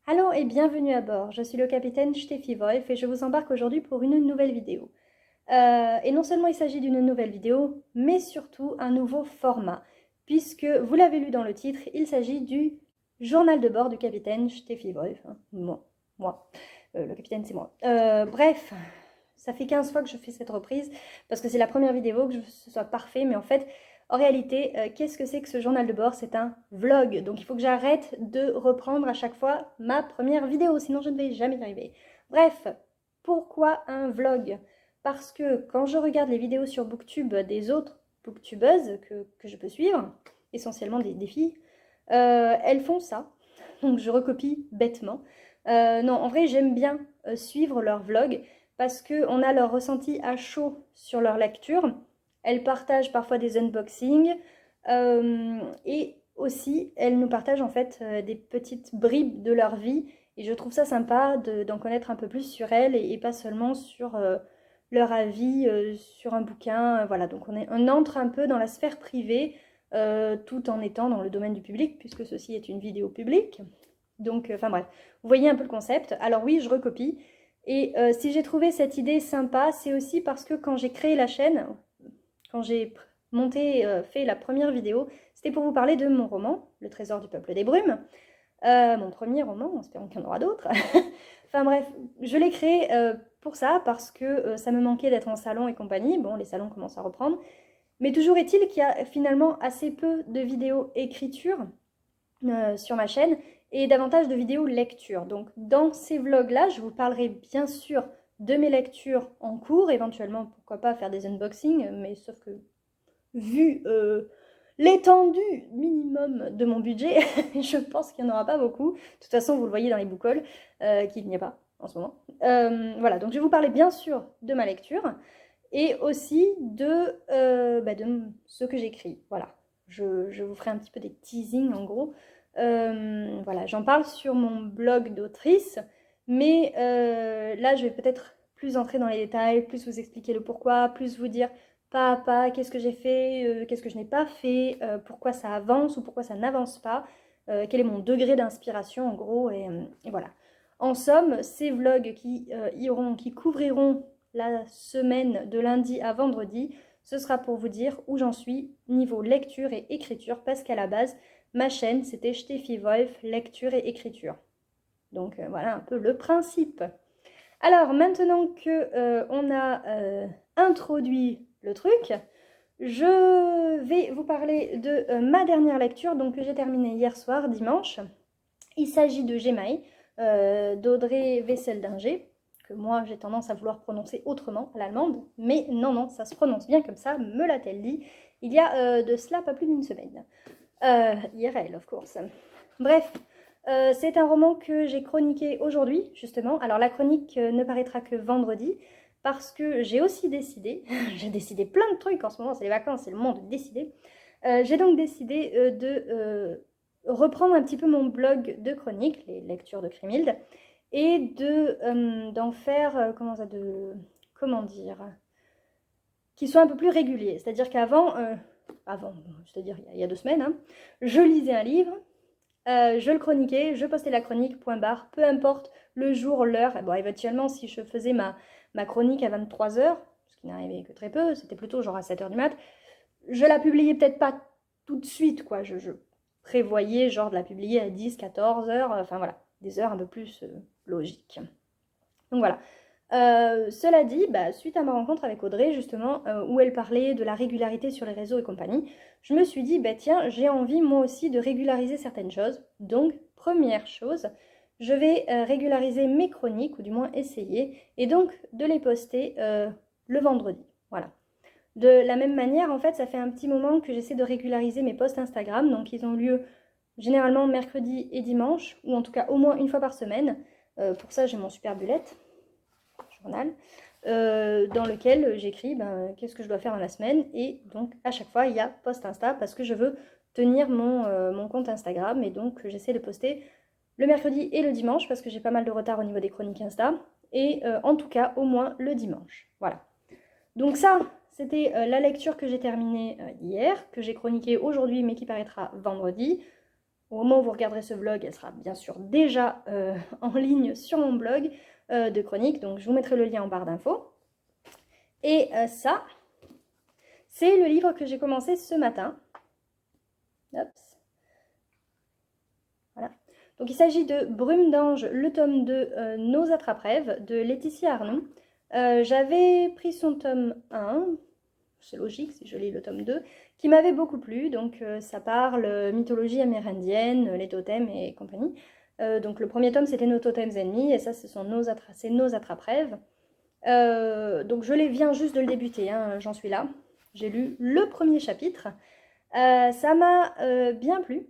Allô et bienvenue à bord, je suis le capitaine Steffi Wolf et je vous embarque aujourd'hui pour une nouvelle vidéo. Et non seulement il s'agit d'une nouvelle vidéo, mais surtout un nouveau format, puisque vous l'avez lu dans le titre, il s'agit du journal de bord du capitaine Steffi Wolf. Moi. Le capitaine c'est moi. Bref, ça fait 15 fois que je fais cette reprise, parce que c'est la première vidéo, que ce soit parfait, mais en fait, en réalité, qu'est-ce que c'est que ce journal de bord? C'est un vlog, donc il faut que j'arrête de reprendre à chaque fois ma première vidéo, sinon je ne vais jamais y arriver. Bref, pourquoi un vlog? Parce que quand je regarde les vidéos sur Booktube des autres booktubeuses que je peux suivre, essentiellement des filles, elles font ça, donc je recopie bêtement. Non, en vrai, j'aime bien suivre leurs vlogs parce qu'on a leur ressenti à chaud sur leur lecture. Elles partagent parfois des unboxings et aussi elles nous partagent en fait des petites bribes de leur vie et je trouve ça sympa d'en connaître un peu plus sur elles et pas seulement sur leur avis sur un bouquin. Voilà, donc on entre un peu dans la sphère privée tout en étant dans le domaine du public puisque ceci est une vidéo publique. Donc, enfin bref, vous voyez un peu le concept. Alors oui, je recopie. Et si j'ai trouvé cette idée sympa, c'est aussi parce que quand j'ai créé la chaîne, quand j'ai monté, fait la première vidéo, c'était pour vous parler de mon roman, Le Trésor du Peuple des Brumes. Mon premier roman, en espérant qu'il y en aura d'autres. Enfin bref, je l'ai créé pour ça, parce que ça me manquait d'être en salon et compagnie. Bon, les salons commencent à reprendre. Mais toujours est-il qu'il y a finalement assez peu de vidéos écriture sur ma chaîne et davantage de vidéos lecture. Donc dans ces vlogs-là, je vous parlerai bien sûr de mes lectures en cours, éventuellement pourquoi pas faire des unboxings, mais sauf que vu l'étendue minimum de mon budget, je pense qu'il n'y en aura pas beaucoup. De toute façon, vous le voyez dans les book hauls, qu'il n'y a pas en ce moment. Voilà, donc je vais vous parler bien sûr de ma lecture et aussi de ce que j'écris. Voilà, je vous ferai un petit peu des teasings en gros. Voilà, j'en parle sur mon blog d'autrice, mais là je vais peut-être plus entrer dans les détails, plus vous expliquer le pourquoi, plus vous dire pas à pas qu'est-ce que j'ai fait, qu'est-ce que je n'ai pas fait, pourquoi ça avance ou pourquoi ça n'avance pas, quel est mon degré d'inspiration en gros, et voilà. En somme, ces vlogs qui couvriront la semaine de lundi à vendredi, ce sera pour vous dire où j'en suis niveau lecture et écriture, parce qu'à la base, ma chaîne, c'était Steffi Wolf, lecture et écriture. Donc voilà un peu le principe. Alors maintenant que on a introduit le truc, je vais vous parler de ma dernière lecture, donc que j'ai terminée hier soir, dimanche. Il s'agit de Gemaï, d'Audrey Wesseldinger, que moi j'ai tendance à vouloir prononcer autrement à l'allemande, mais non, ça se prononce bien comme ça, me l'a-t-elle dit, il y a de cela pas plus d'une semaine. IRL, of course. Bref, c'est un roman que j'ai chroniqué aujourd'hui, justement. Alors la chronique ne paraîtra que vendredi, parce que j'ai aussi décidé, j'ai décidé plein de trucs en ce moment, c'est les vacances, c'est le moment de décider. J'ai donc décidé de reprendre un petit peu mon blog de chronique, les lectures de Crimilde, et d'en faire, comment dire, qui soit un peu plus régulier. C'est-à-dire qu'avant, c'est-à-dire il y a 2 semaines, hein, je lisais un livre, je le chroniquais, je postais la chronique, point barre, peu importe le jour, l'heure. Bon, éventuellement, si je faisais ma chronique à 23h, ce qui n'arrivait que très peu, c'était plutôt genre à 7h du mat, je la publiais peut-être pas tout de suite, quoi. Je prévoyais genre de la publier à 10, 14h, enfin voilà, des heures un peu plus logiques. Donc voilà. Cela dit, suite à ma rencontre avec Audrey, justement, où elle parlait de la régularité sur les réseaux et compagnie, je me suis dit, tiens, j'ai envie moi aussi de régulariser certaines choses. Donc, première chose, je vais régulariser mes chroniques, ou du moins essayer, et donc de les poster le vendredi. Voilà. De la même manière, en fait, ça fait un petit moment que j'essaie de régulariser mes posts Instagram, donc ils ont lieu généralement mercredi et dimanche, ou en tout cas au moins une fois par semaine. Pour ça, j'ai mon super bullet journal, dans lequel j'écris qu'est-ce que je dois faire dans la semaine, et donc à chaque fois il y a post Insta parce que je veux tenir mon compte Instagram, et donc j'essaie de poster le mercredi et le dimanche parce que j'ai pas mal de retard au niveau des chroniques Insta, et en tout cas au moins le dimanche. Voilà. Donc ça, c'était la lecture que j'ai terminée hier, que j'ai chroniquée aujourd'hui mais qui paraîtra vendredi. au moment où vous regarderez ce vlog, elle sera bien sûr déjà en ligne sur mon blog de chronique, donc je vous mettrai le lien en barre d'infos. Et ça, c'est le livre que j'ai commencé ce matin. Hop. Voilà. Donc il s'agit de Brume d'ange, le tome 2, Nos attrape-rêves, de Laetitia Arnoux. J'avais pris son tome 1, c'est logique si je lis le tome 2, qui m'avait beaucoup plu. Donc ça parle mythologie amérindienne, les totems et compagnie. Donc le premier tome c'était Nos totems ennemis, et ça c'est Nos attrape-rêves. Donc je viens juste de le débuter, hein, j'en suis là. J'ai lu le premier chapitre. Ça m'a bien plu,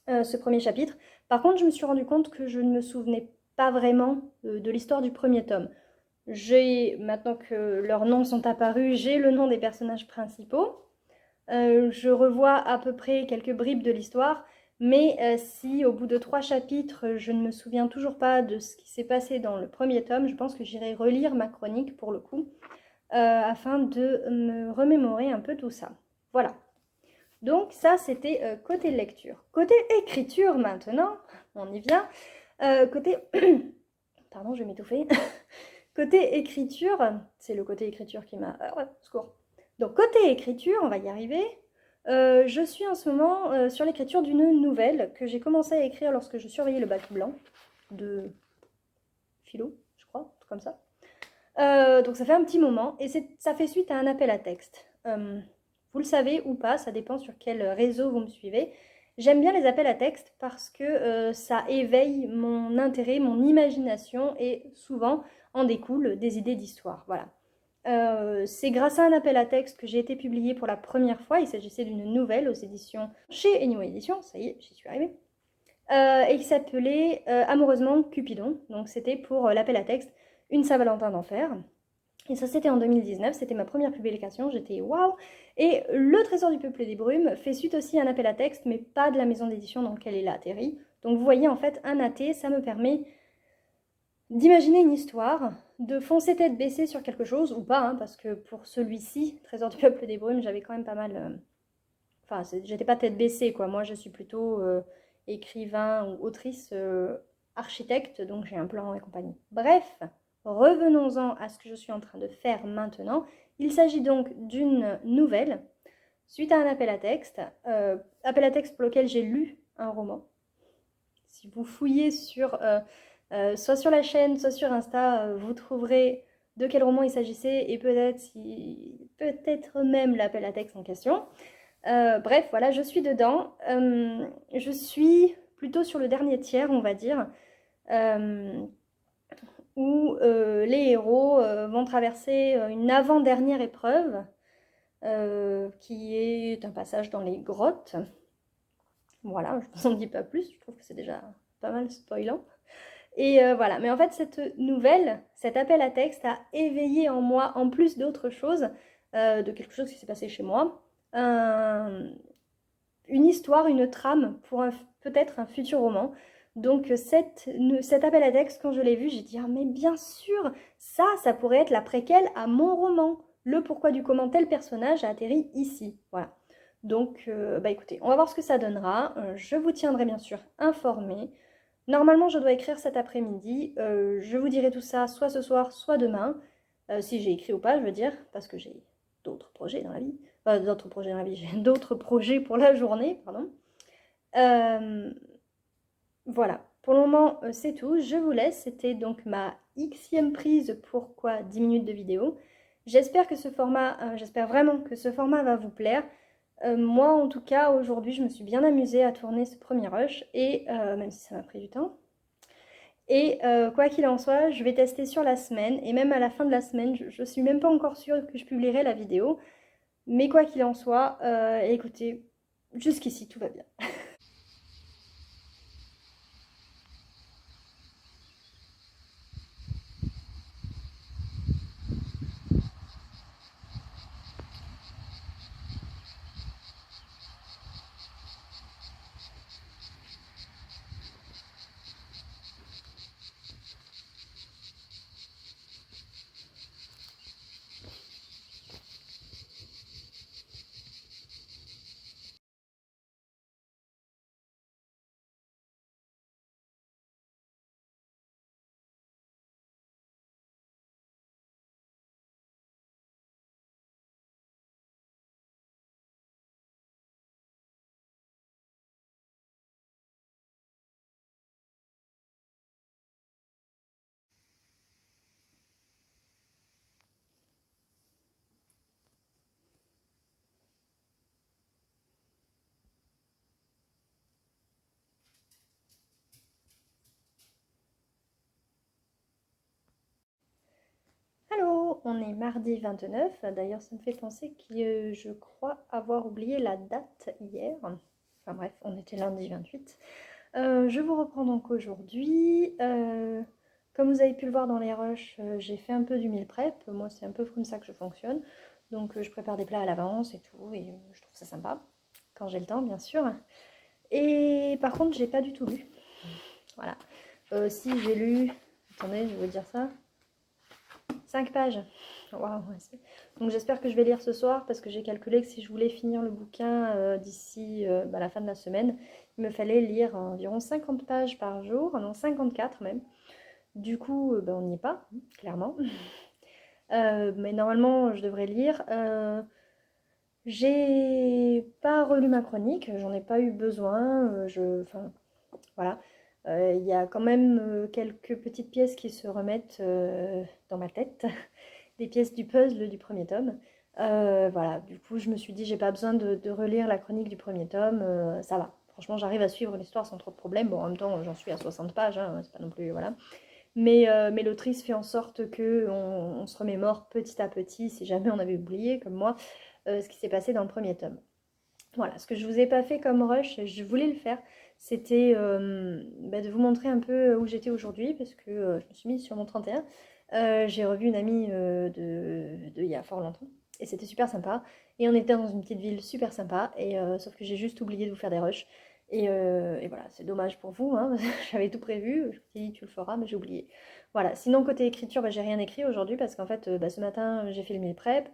ce premier chapitre. Par contre, je me suis rendu compte que je ne me souvenais pas vraiment de l'histoire du premier tome. Maintenant que leurs noms sont apparus, j'ai le nom des personnages principaux. Je revois à peu près quelques bribes de l'histoire, mais si au bout de 3 chapitres, je ne me souviens toujours pas de ce qui s'est passé dans le premier tome, je pense que j'irai relire ma chronique pour le coup, afin de me remémorer un peu tout ça. Voilà. Donc ça, c'était côté lecture. Côté écriture maintenant, on y vient. Côté... Pardon, je vais m'étouffer. Côté écriture, c'est le côté écriture qui m'a... secours. Donc côté écriture, on va y arriver. Je suis en ce moment sur l'écriture d'une nouvelle que j'ai commencé à écrire lorsque je surveillais le bac blanc de philo, je crois, tout comme ça. Donc ça fait un petit moment et ça fait suite à un appel à texte. Vous le savez ou pas, ça dépend sur quel réseau vous me suivez. J'aime bien les appels à texte parce que ça éveille mon intérêt, mon imagination et souvent en découlent des idées d'histoire. Voilà. C'est grâce à un appel à texte que j'ai été publiée pour la première fois. Il s'agissait d'une nouvelle aux éditions chez Anyway Éditions, ça y est, j'y suis arrivée. Et qui s'appelait Amoureusement Cupidon. Donc c'était pour l'appel à texte Une Saint-Valentin d'enfer. Et ça, c'était en 2019, c'était ma première publication, j'étais waouh. Et Le Trésor du Peuple des Brumes fait suite aussi à un appel à texte, mais pas de la maison d'édition dans laquelle il a atterri. Donc vous voyez, en fait, un AT, ça me permet d'imaginer une histoire, de foncer tête baissée sur quelque chose, ou pas, hein, parce que pour celui-ci, Trésor du Peuple des Brumes, j'avais quand même pas mal... Enfin, j'étais pas tête baissée, quoi. Moi, je suis plutôt écrivain ou autrice architecte, donc j'ai un plan et compagnie. Bref, revenons-en à ce que je suis en train de faire maintenant. Il s'agit donc d'une nouvelle, suite à un appel à texte pour lequel j'ai lu un roman. Si vous fouillez soit sur la chaîne, soit sur Insta, vous trouverez de quel roman il s'agissait et peut-être même l'appel à texte en question. Bref, voilà, je suis dedans. Je suis plutôt sur le dernier tiers, on va dire, où les héros vont traverser une avant-dernière épreuve, qui est un passage dans les grottes. Voilà, je ne vous en dis pas plus, je trouve que c'est déjà pas mal spoilant. Et voilà, mais en fait, cette nouvelle, cet appel à texte a éveillé en moi, en plus d'autres choses, de quelque chose qui s'est passé chez moi, une histoire, une trame pour peut-être un futur roman. Donc cet appel à texte, quand je l'ai vu, j'ai dit « Ah mais bien sûr, ça pourrait être la préquelle à mon roman. Le pourquoi du comment tel personnage a atterri ici. » Voilà. Donc, bah écoutez, on va voir ce que ça donnera. Je vous tiendrai bien sûr informé. Normalement, je dois écrire cet après-midi. Je vous dirai tout ça soit ce soir, soit demain. Si j'ai écrit ou pas, je veux dire, parce que j'ai d'autres projets dans la vie. J'ai d'autres projets pour la journée, pardon. Voilà, pour le moment, c'est tout. Je vous laisse. C'était donc ma xème prise pour 10 minutes de vidéo. J'espère vraiment que ce format va vous plaire. Moi, en tout cas, aujourd'hui, je me suis bien amusée à tourner ce premier rush, et même si ça m'a pris du temps. Et quoi qu'il en soit, je vais tester sur la semaine, et même à la fin de la semaine, je suis même pas encore sûre que je publierai la vidéo. Mais quoi qu'il en soit, écoutez, jusqu'ici, tout va bien. on est mardi 29. D'ailleurs, ça me fait penser que je crois avoir oublié la date hier. Enfin bref, on était lundi 28. Je vous reprends donc aujourd'hui. Comme vous avez pu le voir dans les rushs, j'ai fait un peu du meal prep. Moi, c'est un peu comme ça que je fonctionne. Donc, je prépare des plats à l'avance et tout. Et je trouve ça sympa. Quand j'ai le temps, bien sûr. Et par contre, j'ai pas du tout lu. Voilà. Si j'ai lu... Attendez, je vais vous dire ça. 5 pages. Waouh. Donc j'espère que je vais lire ce soir parce que j'ai calculé que si je voulais finir le bouquin d'ici la fin de la semaine, il me fallait lire environ 50 pages par jour, non 54 même. Du coup, on n'y est pas, clairement. Mais normalement, je devrais lire. J'ai pas relu ma chronique, j'en ai pas eu besoin. Enfin, voilà. Il y a quand même quelques petites pièces qui se remettent dans ma tête, des pièces du puzzle du premier tome. Voilà, du coup je me suis dit j'ai pas besoin de relire la chronique du premier tome, ça va. Franchement j'arrive à suivre l'histoire sans trop de problèmes. Bon en même temps j'en suis à 60 pages, hein, c'est pas non plus... Voilà. Mais l'autrice fait en sorte qu'on se remémore petit à petit, si jamais on avait oublié, comme moi, ce qui s'est passé dans le premier tome. Voilà, ce que je vous ai pas fait comme rush, je voulais le faire, c'était de vous montrer un peu où j'étais aujourd'hui, parce que je me suis mise sur mon 31. J'ai revu une amie de il y a fort longtemps, et c'était super sympa. Et on était dans une petite ville super sympa, et sauf que j'ai juste oublié de vous faire des rushs. Et voilà, c'est dommage pour vous, hein, j'avais tout prévu, je me suis dit tu le feras, mais j'ai oublié. Voilà, sinon côté écriture, j'ai rien écrit aujourd'hui, parce qu'en fait, ce matin, j'ai fait le meal prep.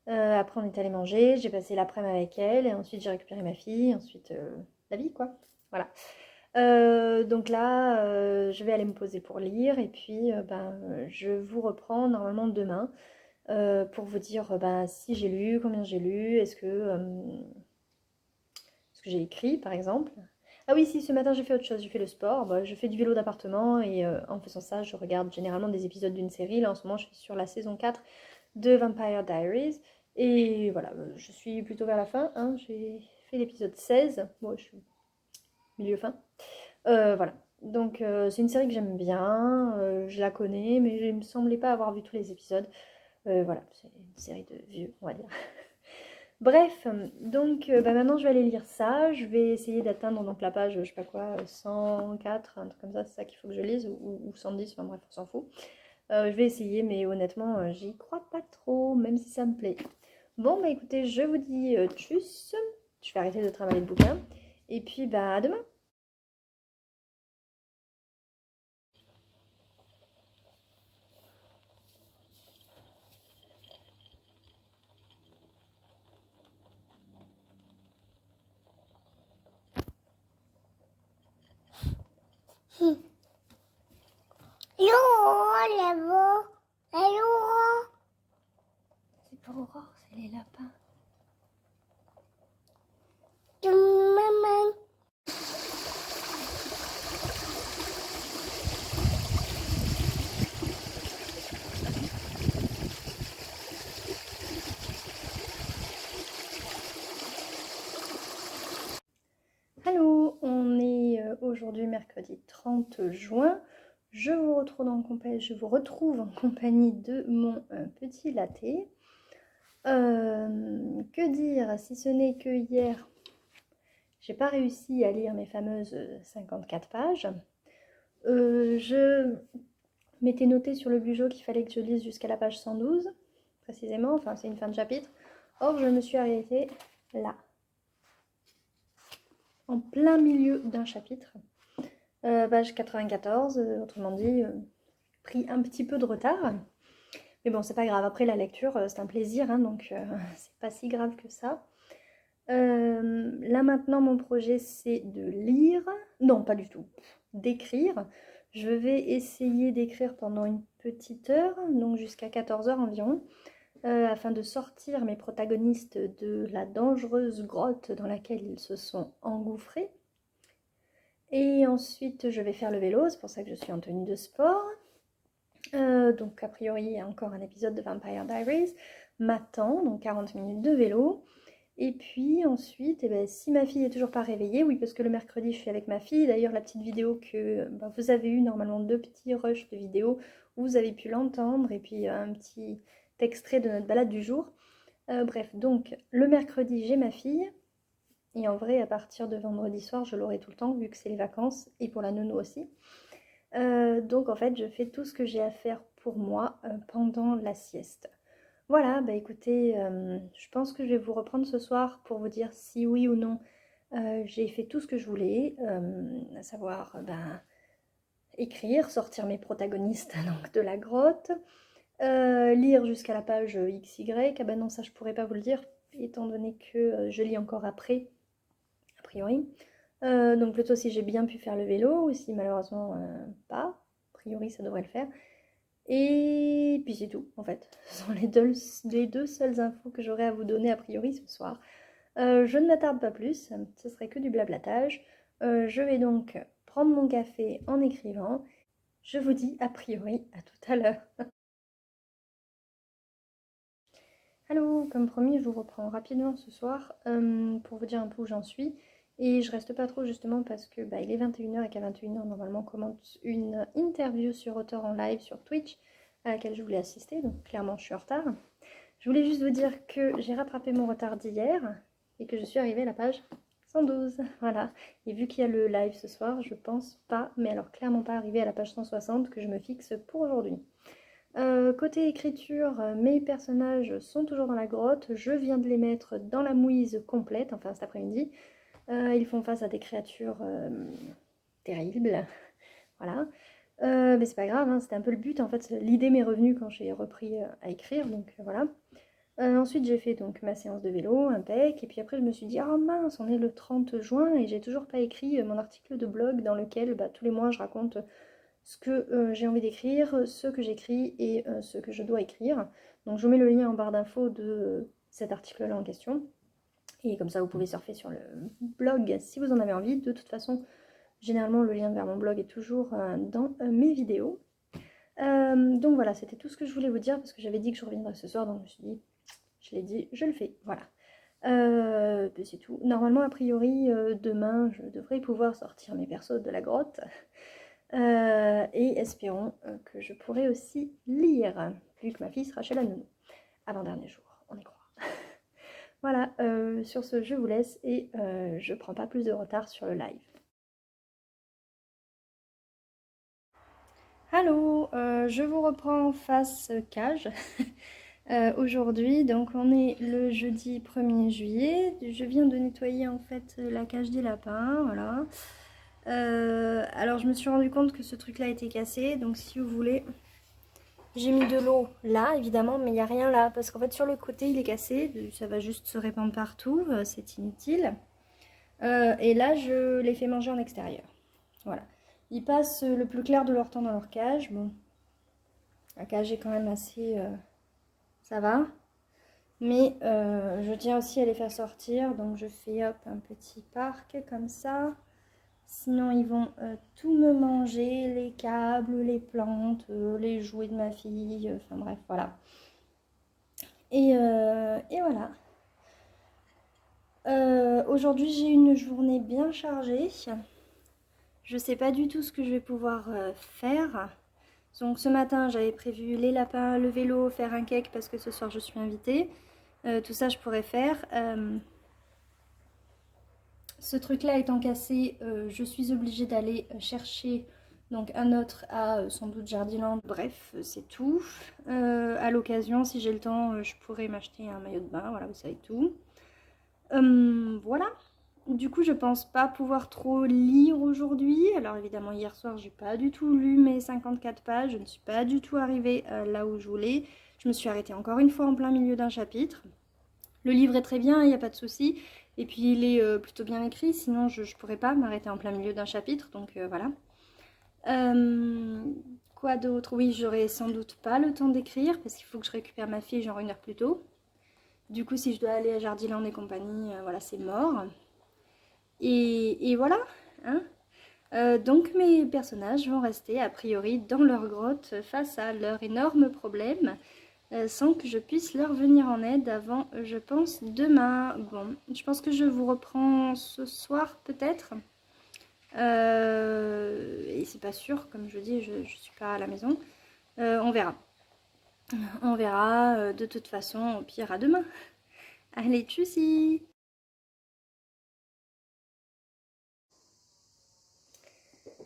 Après, on est allé manger, j'ai passé l'après-midi avec elle, et ensuite j'ai récupéré ma fille, ensuite la vie, quoi. Voilà. Donc là, je vais aller me poser pour lire, et puis je vous reprends normalement demain pour vous dire si j'ai lu, combien j'ai lu, est-ce que j'ai écrit par exemple. Ah oui, si, ce matin j'ai fait autre chose, j'ai fait le sport, je fais du vélo d'appartement, et en faisant ça, je regarde généralement des épisodes d'une série. Là en ce moment, je suis sur la saison 4 de Vampire Diaries. Et voilà, je suis plutôt vers la fin, hein. J'ai fait l'épisode 16. Bon, je suis milieu fin. Voilà. Donc c'est une série que j'aime bien, je la connais, mais il me semblait pas avoir vu tous les épisodes. Voilà, c'est une série de vieux, on va dire. Bref, donc maintenant je vais aller lire ça. Je vais essayer d'atteindre donc la page, je sais pas quoi, 104, un truc comme ça, c'est ça qu'il faut que je lise, ou 110, enfin bref, on s'en fout. Je vais essayer, mais honnêtement, j'y crois pas trop, même si ça me plaît. Bon, bah écoutez, je vous dis tchuss. Je vais arrêter de travailler le bouquin. Et puis, à demain. Allô, là-bas. Allô. C'est pas Aurore, c'est les lapins. Maman. Allô, on est aujourd'hui mercredi 30 juin. Je vous retrouve en compagnie de mon petit latte. Que dire, si ce n'est que hier, j'ai pas réussi à lire mes fameuses 54 pages. Je m'étais noté sur le bugeot qu'il fallait que je lise jusqu'à la page 112, précisément, enfin c'est une fin de chapitre. Or, je me suis arrêtée là, en plein milieu d'un chapitre, page 94, autrement dit, pris un petit peu de retard. Mais bon, c'est pas grave, après la lecture, c'est un plaisir, hein, donc c'est pas si grave que ça. Là maintenant, mon projet, c'est de lire, non pas du tout, d'écrire. Je vais essayer d'écrire pendant une petite heure, donc jusqu'à 14 h environ, afin de sortir mes protagonistes de la dangereuse grotte dans laquelle ils se sont engouffrés. Et ensuite, je vais faire le vélo, c'est pour ça que je suis en tenue de sport. Donc a priori, il y a encore un épisode de Vampire Diaries m'attend, donc 40 minutes de vélo. Et puis ensuite, si ma fille est toujours pas réveillée, oui parce que le mercredi je suis avec ma fille, d'ailleurs la petite vidéo que vous avez eu, normalement 2 petits rushs de vidéos où vous avez pu l'entendre, et puis un petit extrait de notre balade du jour. Bref, donc le mercredi j'ai ma fille. Et en vrai, à partir de vendredi soir, je l'aurai tout le temps vu que c'est les vacances et pour la nounou aussi. Donc en fait, je fais tout ce que j'ai à faire pour moi pendant la sieste. Voilà, bah écoutez, je pense que je vais vous reprendre ce soir pour vous dire si oui ou non j'ai fait tout ce que je voulais, à savoir écrire, sortir mes protagonistes donc, de la grotte, lire jusqu'à la page XY. Ah bah non, ça je pourrais pas vous le dire, étant donné que je lis encore après, a priori. Donc plutôt si j'ai bien pu faire le vélo, ou si malheureusement pas, a priori ça devrait le faire. Et puis c'est tout en fait, ce sont les deux seules infos que j'aurai à vous donner a priori ce soir. Je ne m'attarde pas plus, ce serait que du blablatage. Je vais donc prendre mon café en écrivant. Je vous dis a priori à tout à l'heure. Allô, comme promis, je vous reprends rapidement ce soir pour vous dire un peu où j'en suis. Et je reste pas trop justement parce que il est 21h et qu'à 21h normalement on commence une interview sur Auteur en live sur Twitch à laquelle je voulais assister, donc clairement je suis en retard. Je voulais juste vous dire que j'ai rattrapé mon retard d'hier et que je suis arrivée à la page 112, voilà. Et vu qu'il y a le live ce soir, je pense pas, mais alors clairement pas arriver à la page 160 que je me fixe pour aujourd'hui. Côté écriture, mes personnages sont toujours dans la grotte. Je viens de les mettre dans la mouise complète, enfin cet après-midi. Ils font face à des créatures terribles. Voilà. Mais c'est pas grave, hein, c'était un peu le but. En fait, l'idée m'est revenue quand j'ai repris à écrire, donc voilà. Ensuite, j'ai fait donc ma séance de vélo, impec. Et puis après, je me suis dit, oh mince, on est le 30 juin et j'ai toujours pas écrit mon article de blog dans lequel tous les mois je raconte ce que j'ai envie d'écrire, ce que j'écris et ce que je dois écrire. Donc je vous mets le lien en barre d'infos de cet article-là en question. Et comme ça, vous pouvez surfer sur le blog si vous en avez envie. De toute façon, généralement, le lien vers mon blog est toujours dans mes vidéos. Donc voilà, c'était tout ce que je voulais vous dire parce que j'avais dit que je reviendrais ce soir. Donc je me suis dit, je l'ai dit, je le fais. Voilà. C'est tout. Normalement, a priori, demain, je devrais pouvoir sortir mes persos de la grotte. Et espérons que je pourrai aussi lire, vu que ma fille sera chez la nounou. Avant-dernier jour, on y croit. Voilà, sur ce, je vous laisse et je prends pas plus de retard sur le live. Allô, je vous reprends face cage. Aujourd'hui, donc on est le jeudi 1er juillet. Je viens de nettoyer en fait la cage des lapins, voilà. Alors je me suis rendu compte que ce truc là était cassé, donc si vous voulez, j'ai mis de l'eau là évidemment, mais il n'y a rien là parce qu'en fait sur le côté il est cassé, ça va juste se répandre partout, c'est inutile. Et là je les fais manger en extérieur, voilà. Ils passent le plus clair de leur temps dans leur cage. Bon, la cage est quand même assez, ça va, mais je tiens aussi à les faire sortir, donc je fais hop un petit parc comme ça. Sinon, ils vont tout me manger, les câbles, les plantes, les jouets de ma fille, enfin bref, voilà. Et voilà. Aujourd'hui, j'ai une journée bien chargée. Je sais pas du tout ce que je vais pouvoir faire. Donc ce matin, j'avais prévu les lapins, le vélo, faire un cake parce que ce soir, je suis invitée. Tout ça, je pourrais faire. Ce truc-là étant cassé, je suis obligée d'aller chercher donc un autre à sans doute Jardiland. Bref, c'est tout. À l'occasion, si j'ai le temps, je pourrais m'acheter un maillot de bain. Voilà, vous savez tout. Voilà. Du coup, je pense pas pouvoir trop lire aujourd'hui. Alors évidemment, hier soir, j'ai pas du tout lu mes 54 pages. Je ne suis pas du tout arrivée là où je voulais. Je me suis arrêtée encore une fois en plein milieu d'un chapitre. Le livre est très bien, il n'y a pas de souci. Et puis il est plutôt bien écrit, sinon je ne pourrais pas m'arrêter en plein milieu d'un chapitre, donc voilà. Quoi d'autre? Oui, j'aurai sans doute pas le temps d'écrire, parce qu'il faut que je récupère ma fille genre 1 heure plus tôt. Du coup, si je dois aller à Jardiland et compagnie, voilà, c'est mort. Et voilà, hein. Donc mes personnages vont rester a priori dans leur grotte face à leur énorme problème. Sans que je puisse leur venir en aide avant, je pense, demain. Bon, je pense que je vous reprends ce soir peut-être. Et c'est pas sûr, comme je dis, je suis pas à la maison. On verra. On verra de toute façon, au pire à demain. Allez, tchuss!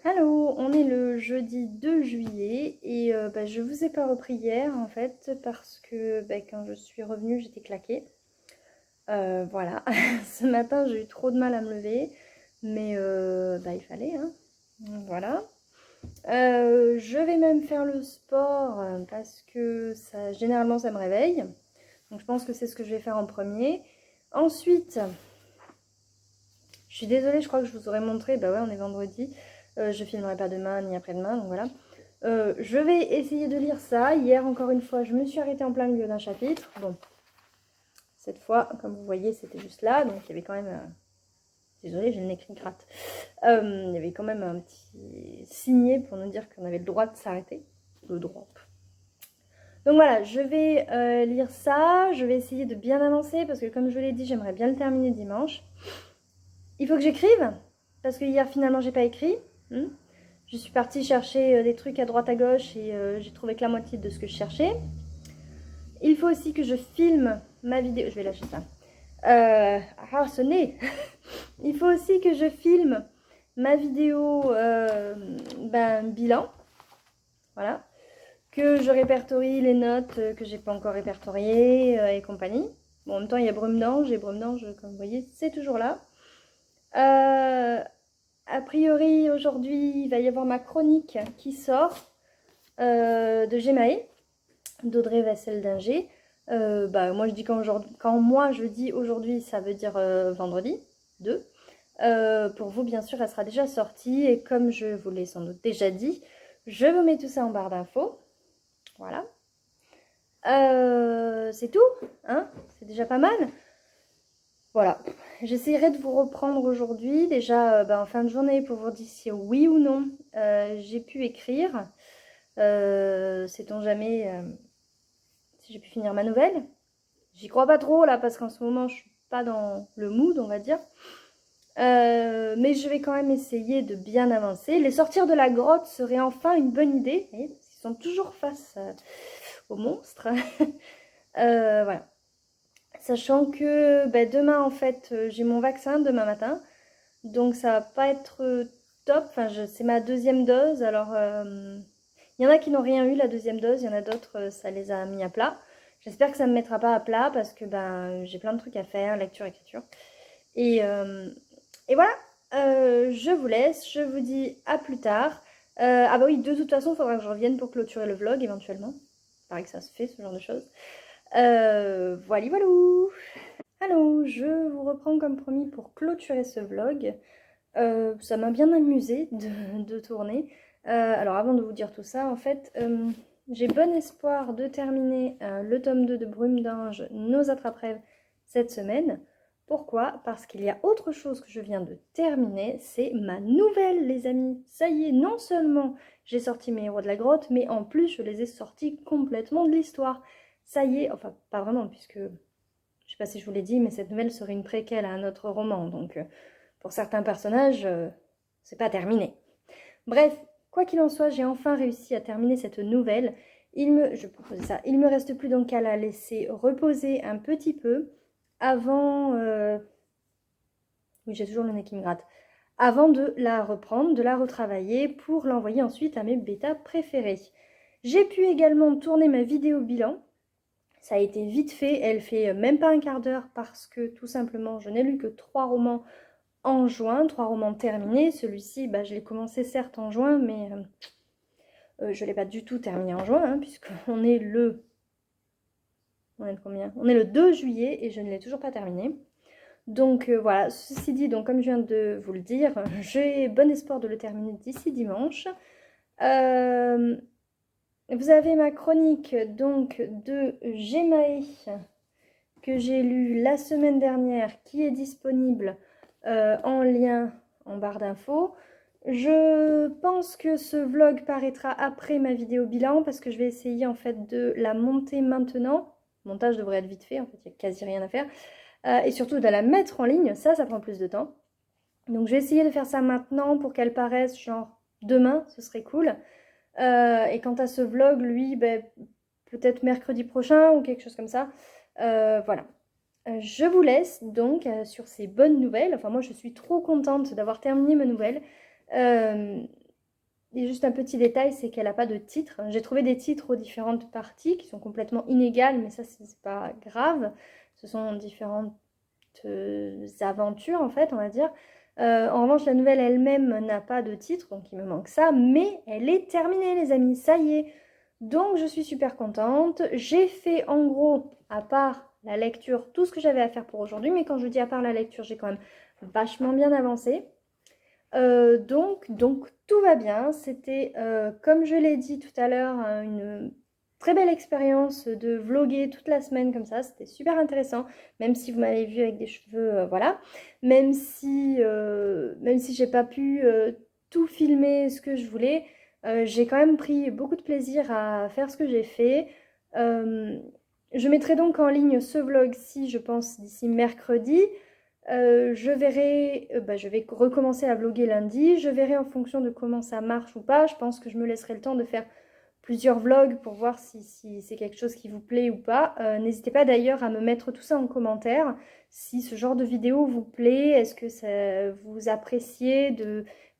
Allô, on est le jeudi 2 juillet et je vous ai pas repris hier en fait parce que quand je suis revenue j'étais claquée. Voilà, ce matin j'ai eu trop de mal à me lever mais il fallait hein. Voilà. Je vais même faire le sport parce que ça, généralement ça me réveille. Donc je pense que c'est ce que je vais faire en premier. Ensuite, je suis désolée, je crois que je vous aurais montré, bah ouais on est vendredi. Je filmerai pas demain ni après-demain, donc voilà. Je vais essayer de lire ça. Hier, encore une fois, je me suis arrêtée en plein milieu d'un chapitre. Bon, cette fois, comme vous voyez, c'était juste là. Donc, il y avait quand même... Désolée, j'ai le nez cric-crate. Il y avait quand même un petit signet pour nous dire qu'on avait le droit de s'arrêter. Le droit. Donc voilà, je vais lire ça. Je vais essayer de bien avancer parce que, comme je vous l'ai dit, j'aimerais bien le terminer dimanche. Il faut que j'écrive parce que hier, finalement, j'ai pas écrit. Je suis partie chercher des trucs à droite à gauche et j'ai trouvé que la moitié de ce que je cherchais. Il faut aussi que je filme ma vidéo. Je vais lâcher ça. Ce nez. Il faut aussi que je filme ma vidéo bilan. Voilà. Que je répertorie les notes que j'ai pas encore répertoriées et compagnie. Bon, en même temps, il y a Brume d'Ange et Brume d'Ange, comme vous voyez, c'est toujours là. A priori, aujourd'hui, il va y avoir ma chronique qui sort de Gemae, d'Audrey Vassel-Dinger. Moi, je dis quand moi je dis aujourd'hui, ça veut dire vendredi 2. Pour vous, bien sûr, elle sera déjà sortie. Et comme je vous l'ai sans doute déjà dit, je vous mets tout ça en barre d'infos. Voilà. C'est tout, hein? C'est déjà pas mal. Voilà, j'essaierai de vous reprendre aujourd'hui, déjà en fin de journée, pour vous dire si oui ou non j'ai pu écrire. Sait-on jamais si j'ai pu finir ma nouvelle. J'y crois pas trop là, parce qu'en ce moment, je suis pas dans le mood, on va dire. Mais je vais quand même essayer de bien avancer. Les sortir de la grotte serait enfin une bonne idée. Ils sont toujours face aux monstres. Voilà. Sachant que demain, en fait, j'ai mon vaccin demain matin. Donc, ça va pas être top. Enfin, c'est ma deuxième dose. Alors, il y en a qui n'ont rien eu la deuxième dose. Il y en a d'autres, ça les a mis à plat. J'espère que ça ne me mettra pas à plat parce que j'ai plein de trucs à faire, lecture, écriture. Et voilà, je vous laisse. Je vous dis à plus tard. Ah bah oui, de toute façon, il faudra que je revienne pour clôturer le vlog éventuellement. Il paraît que ça se fait, ce genre de choses. Voilà. Allô, je vous reprends comme promis pour clôturer ce vlog. Ça m'a bien amusé de tourner. Alors avant de vous dire tout ça, en fait, j'ai bon espoir de terminer le tome 2 de Brume d'Ange, Nos Attrape-Rêves, cette semaine. Pourquoi? Parce qu'il y a autre chose que je viens de terminer, c'est ma nouvelle, les amis. Ça y est, non seulement j'ai sorti mes héros de la grotte, mais en plus je les ai sortis complètement de l'histoire. Ça y est, enfin pas vraiment, puisque je sais pas si je vous l'ai dit, mais cette nouvelle serait une préquelle à un autre roman, donc pour certains personnages, c'est pas terminé. Bref, quoi qu'il en soit, j'ai enfin réussi à terminer cette nouvelle. Il me reste plus donc qu'à la laisser reposer un petit peu avant... Oui, j'ai toujours le nez qui me gratte. Avant de la reprendre, de la retravailler pour l'envoyer ensuite à mes bêtas préférés. J'ai pu également tourner ma vidéo bilan. Ça a été vite fait, elle fait même pas un quart d'heure parce que tout simplement je n'ai lu que 3 romans en juin, 3 romans terminés. Celui-ci, je l'ai commencé certes en juin, mais je ne l'ai pas du tout terminé en juin, hein, puisqu'on est le... On est le combien? On est le 2 juillet et je ne l'ai toujours pas terminé. Donc voilà, ceci dit, donc, comme je viens de vous le dire, j'ai bon espoir de le terminer d'ici dimanche. Vous avez ma chronique donc de Gemae que j'ai lue la semaine dernière qui est disponible en lien en barre d'infos. Je pense que ce vlog paraîtra après ma vidéo bilan parce que je vais essayer en fait de la monter maintenant. Le montage devrait être vite fait, en fait il n'y a quasi rien à faire. Et surtout de la mettre en ligne, ça prend plus de temps. Donc je vais essayer de faire ça maintenant pour qu'elle paraisse genre demain, ce serait cool. Et quant à ce vlog, lui, peut-être mercredi prochain ou quelque chose comme ça. Voilà. Je vous laisse donc sur ces bonnes nouvelles. Enfin, moi, je suis trop contente d'avoir terminé ma nouvelle. Et juste un petit détail, c'est qu'elle n'a pas de titre. J'ai trouvé des titres aux différentes parties qui sont complètement inégales, mais ça, c'est pas grave. Ce sont différentes aventures, en fait, on va dire. En revanche, la nouvelle elle-même n'a pas de titre, donc il me manque ça. Mais elle est terminée, les amis, ça y est. Donc, je suis super contente. J'ai fait, en gros, à part la lecture, tout ce que j'avais à faire pour aujourd'hui. Mais quand je dis à part la lecture, j'ai quand même vachement bien avancé. Donc tout va bien. C'était, comme je l'ai dit tout à l'heure, une très belle expérience de vlogger toute la semaine comme ça. C'était super intéressant, même si vous m'avez vu avec des cheveux, voilà. Même si j'ai pas pu tout filmer ce que je voulais, j'ai quand même pris beaucoup de plaisir à faire ce que j'ai fait. Je mettrai donc en ligne ce vlog-ci, je pense, d'ici mercredi. Je verrai, je vais recommencer à vlogger lundi. Je verrai en fonction de comment ça marche ou pas. Je pense que je me laisserai le temps de faire plusieurs vlogs pour voir si c'est quelque chose qui vous plaît ou pas. N'hésitez pas d'ailleurs à me mettre tout ça en commentaire. Si ce genre de vidéo vous plaît, est-ce que ça, vous appréciez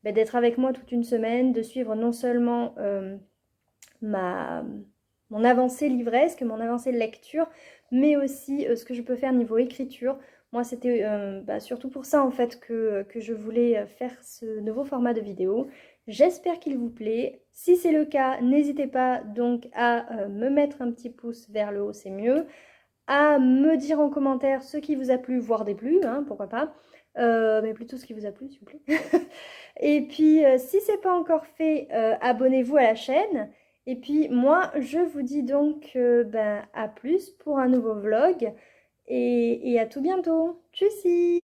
d'être avec moi toute une semaine, de suivre non seulement mon avancée livresque, mon avancée lecture, mais aussi ce que je peux faire niveau écriture. Moi, c'était surtout pour ça en fait que je voulais faire ce nouveau format de vidéo. J'espère qu'il vous plaît. Si c'est le cas, n'hésitez pas donc à me mettre un petit pouce vers le haut, c'est mieux. À me dire en commentaire ce qui vous a plu, voire déplu, hein, pourquoi pas. Mais plutôt ce qui vous a plu, s'il vous plaît. Et puis, si c'est pas encore fait, abonnez-vous à la chaîne. Et puis, moi, je vous dis donc à plus pour un nouveau vlog. Et à tout bientôt. Tchuss!